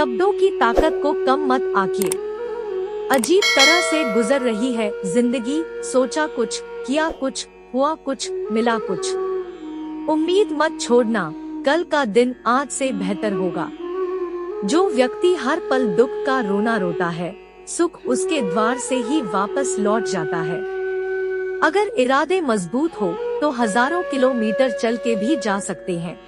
शब्दों की ताकत को कम मत आंकिए। अजीब तरह से गुजर रही है जिंदगी, सोचा कुछ, किया कुछ, हुआ कुछ, मिला कुछ। उम्मीद मत छोड़ना, कल का दिन आज से बेहतर होगा। जो व्यक्ति हर पल दुख का रोना रोता है, सुख उसके द्वार से ही वापस लौट जाता है। अगर इरादे मजबूत हो तो हजारों किलोमीटर चल के भी जा सकते हैं।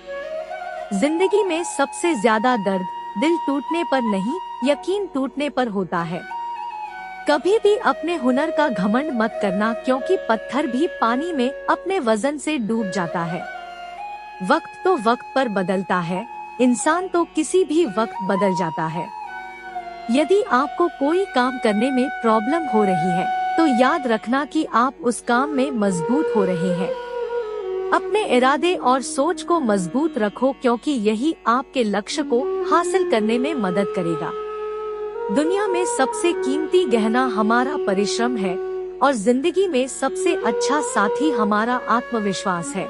जिंदगी में सबसे ज्यादा दर्द दिल टूटने पर नहीं, यकीन टूटने पर होता है। कभी भी अपने हुनर का घमंड मत करना, क्योंकि पत्थर भी पानी में अपने वजन से डूब जाता है। वक्त तो वक्त पर बदलता है, इंसान तो किसी भी वक्त बदल जाता है। यदि आपको कोई काम करने में प्रॉब्लम हो रही है तो याद रखना कि आप उस काम में मजबूत हो रहे हैं। अपने इरादे और सोच को मजबूत रखो, क्योंकि यही आपके लक्ष्य को हासिल करने में मदद करेगा। दुनिया में सबसे कीमती गहना हमारा परिश्रम है और जिंदगी में सबसे अच्छा साथी हमारा आत्मविश्वास है।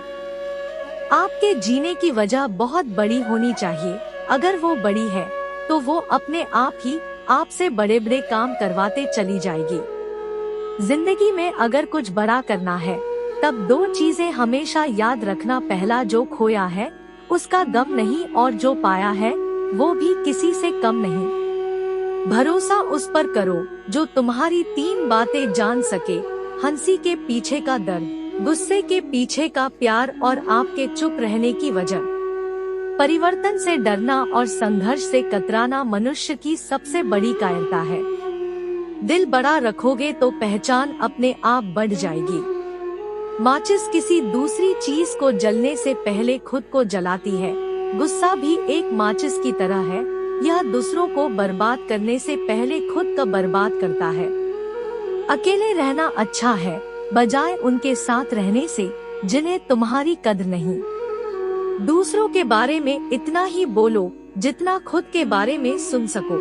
आपके जीने की वजह बहुत बड़ी होनी चाहिए। अगर वो बड़ी है तो वो अपने आप ही आपसे बड़े बड़े काम करवाते चली जाएगी। जिंदगी में अगर कुछ बड़ा करना है तब दो चीजें हमेशा याद रखना, पहला जो खोया है उसका गम नहीं, और जो पाया है वो भी किसी से कम नहीं। भरोसा उस पर करो जो तुम्हारी तीन बातें जान सके, हंसी के पीछे का दर्द, गुस्से के पीछे का प्यार और आपके चुप रहने की वजह। परिवर्तन से डरना और संघर्ष से कतराना मनुष्य की सबसे बड़ी कायरता है। दिल बड़ा रखोगे तो पहचान अपने आप बढ़ जाएगी। माचिस किसी दूसरी चीज को जलने से पहले खुद को जलाती है। गुस्सा भी एक माचिस की तरह है, यह दूसरों को बर्बाद करने से पहले खुद को बर्बाद करता है। अकेले रहना अच्छा है, बजाय उनके साथ रहने से जिन्हें तुम्हारी कद्र नहीं। दूसरों के बारे में इतना ही बोलो जितना खुद के बारे में सुन सको।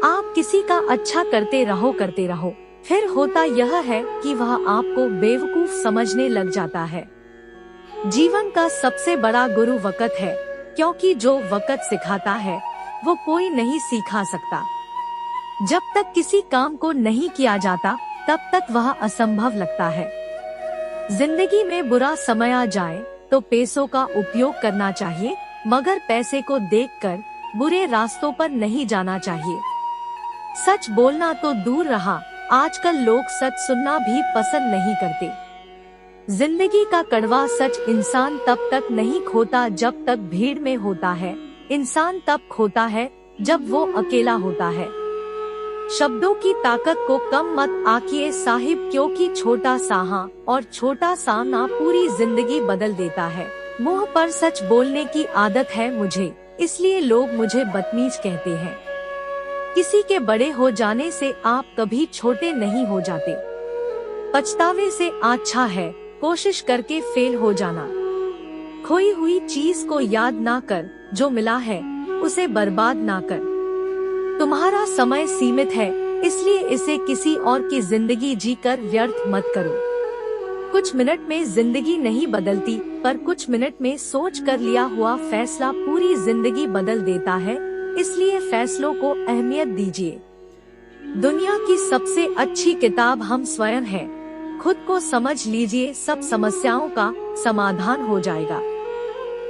आप किसी का अच्छा करते रहो, फिर होता यह है कि वह आपको बेवकूफ समझने लग जाता है। जीवन का सबसे बड़ा गुरु वक्त है, क्योंकि जो वक्त सिखाता है वो कोई नहीं सिखा सकता। जब तक किसी काम को नहीं किया जाता तब तक वह असंभव लगता है। जिंदगी में बुरा समय आ जाए तो पैसों का उपयोग करना चाहिए, मगर पैसे को देखकर बुरे रास्तों पर नहीं जाना चाहिए। सच बोलना तो दूर रहा, आजकल लोग सच सुनना भी पसंद नहीं करते। जिंदगी का कड़वा सच इंसान तब तक नहीं खोता जब तक भीड़ में होता है, इंसान तब खोता है जब वो अकेला होता है। शब्दों की ताकत को कम मत आंकिए साहिब, क्योंकि छोटा सा हाँ और छोटा सा ना पूरी जिंदगी बदल देता है। मुंह पर सच बोलने की आदत है मुझे, इसलिए लोग मुझे बदतमीज कहते हैं। किसी के बड़े हो जाने से आप कभी छोटे नहीं हो जाते। पछतावे से अच्छा है कोशिश करके फेल हो जाना। खोई हुई चीज को याद ना कर, जो मिला है उसे बर्बाद ना कर। तुम्हारा समय सीमित है, इसलिए इसे किसी और की जिंदगी जीकर व्यर्थ मत करो। कुछ मिनट में जिंदगी नहीं बदलती, पर कुछ मिनट में सोच कर लिया हुआ फैसला पूरी जिंदगी बदल देता है, इसलिए फैसलों को अहमियत दीजिए। दुनिया की सबसे अच्छी किताब हम स्वयं हैं। खुद को समझ लीजिए, सब समस्याओं का समाधान हो जाएगा।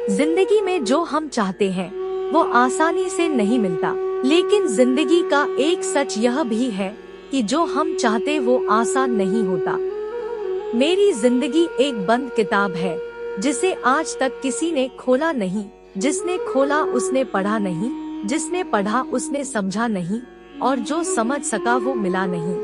जिंदगी में जो हम चाहते हैं वो आसानी से नहीं मिलता, लेकिन जिंदगी का एक सच यह भी है कि जो हम चाहते वो आसान नहीं होता। मेरी जिंदगी एक बंद किताब है जिसे आज तक किसी ने खोला नहीं। जिसने खोला उसने पढ़ा नहीं, जिसने पढ़ा उसने समझा नहीं, और जो समझ सका वो मिला नहीं।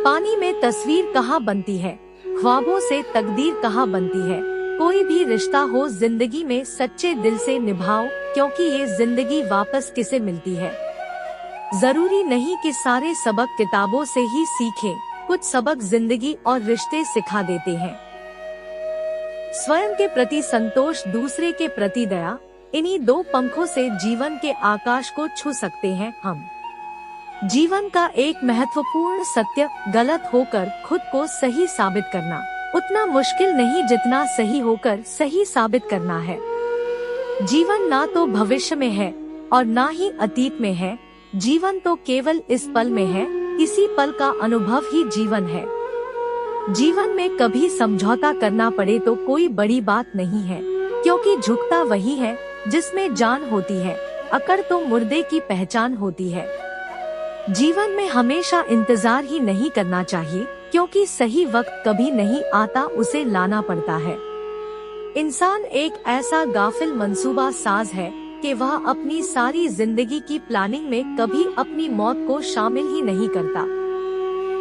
पानी में तस्वीर कहाँ बनती है, ख्वाबों से तकदीर कहाँ बनती है। कोई भी रिश्ता हो जिंदगी में सच्चे दिल से निभाओ, क्योंकि ये जिंदगी वापस किसे मिलती है। जरूरी नहीं कि सारे सबक किताबों से ही सीखें, कुछ सबक जिंदगी और रिश्ते सिखा देते हैं। स्वयं के प्रति संतोष, दूसरे के प्रति दया, इन्हीं दो पंखों से जीवन के आकाश को छू सकते हैं हम। जीवन का एक महत्वपूर्ण सत्य, गलत होकर खुद को सही साबित करना उतना मुश्किल नहीं जितना सही होकर सही साबित करना है। जीवन ना तो भविष्य में है और ना ही अतीत में है। जीवन तो केवल इस पल में है, इसी पल का अनुभव ही जीवन है। जीवन में कभी समझौता करना पड़े तो कोई बड़ी बात नहीं है, क्योंकि झुकता वही है जिसमें जान होती है, अकड़ तो मुर्दे की पहचान होती है। जीवन में हमेशा इंतजार ही नहीं करना चाहिए, क्योंकि सही वक्त कभी नहीं आता, उसे लाना पड़ता है। इंसान एक ऐसा गाफिल मंसूबा साज है कि वह अपनी सारी जिंदगी की प्लानिंग में कभी अपनी मौत को शामिल ही नहीं करता।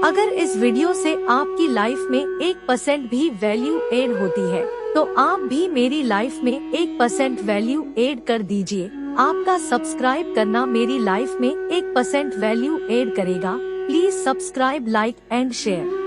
अगर इस वीडियो से आपकी लाइफ में 1% भी वैल्यू ऐड होती है, तो आप भी मेरी लाइफ में 1% वैल्यू ऐड कर दीजिए। आपका सब्सक्राइब करना मेरी लाइफ में 1% वैल्यू ऐड करेगा। Please subscribe, like and share.